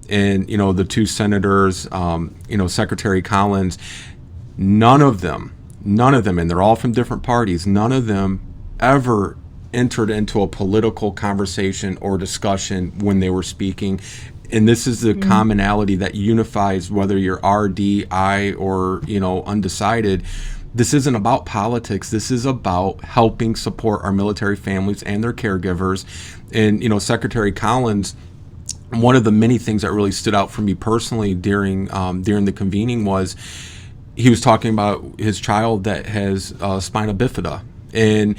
and the two senators, Secretary Collins, none of them, and they're all from different parties, none of them ever entered into a political conversation or discussion when they were speaking. And this is the commonality that unifies whether you're RD, I, or undecided. This isn't about politics. This is about helping support our military families and their caregivers. And Secretary Collins, one of the many things that really stood out for me personally during the convening was he was talking about his child that has spina bifida, and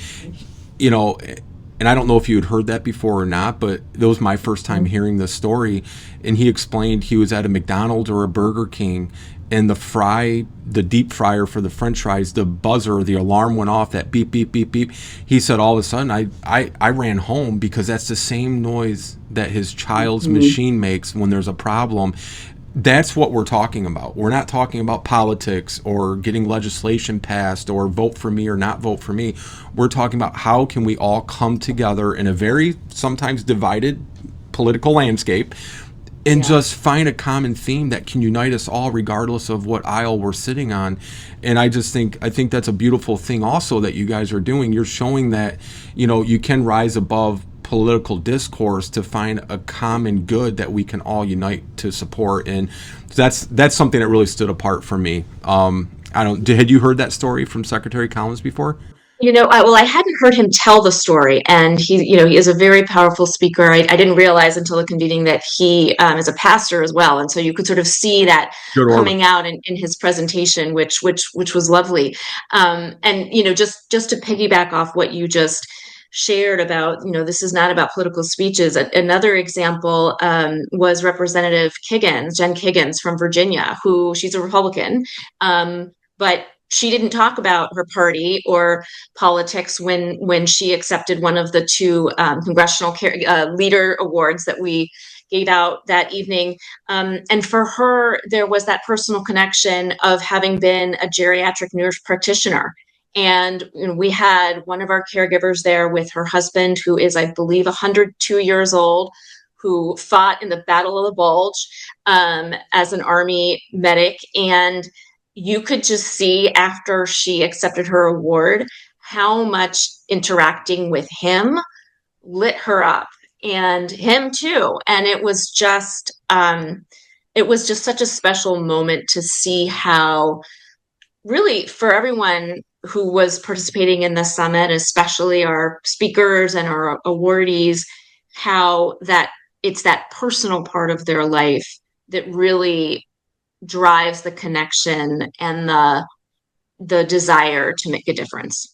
and I don't know if you had heard that before or not, but it was my first time hearing this story. And he explained he was at a McDonald's or a Burger King, and the deep fryer for the French fries, the buzzer, the alarm went off, that beep, beep, beep, beep. He said all of a sudden, I ran home because that's the same noise that his child's machine makes when there's a problem. That's what we're talking about. We're not talking about politics or getting legislation passed or vote for me or not vote for me. We're talking about how can we all come together in a very sometimes divided political landscape and just find a common theme that can unite us all regardless of what aisle we're sitting on. And I think that's a beautiful thing also that you guys are doing. You're showing that you can rise above political discourse to find a common good that we can all unite to support. And that's something that really stood apart for me. Had you heard that story from Secretary Collins before? I hadn't heard him tell the story, and he is a very powerful speaker. I didn't realize until the convening that he is a pastor as well, and so you could sort of see that Good order. coming out in his presentation, which was lovely. And just to piggyback off what you just shared about, this is not about political speeches. Another example was Representative Jen Kiggins from Virginia, who she's a Republican, but she didn't talk about her party or politics when she accepted one of the two congressional leader awards that we gave out that evening. And for her, there was that personal connection of having been a geriatric nurse practitioner. And we had one of our caregivers there with her husband, who is, I believe, 102 years old, who fought in the Battle of the Bulge as an Army medic. And you could just see after she accepted her award how much interacting with him lit her up, and him too. And it was just such a special moment to see how, really, for everyone who was participating in the summit, especially our speakers and our awardees, how that it's that personal part of their life that really drives the connection and the desire to make a difference.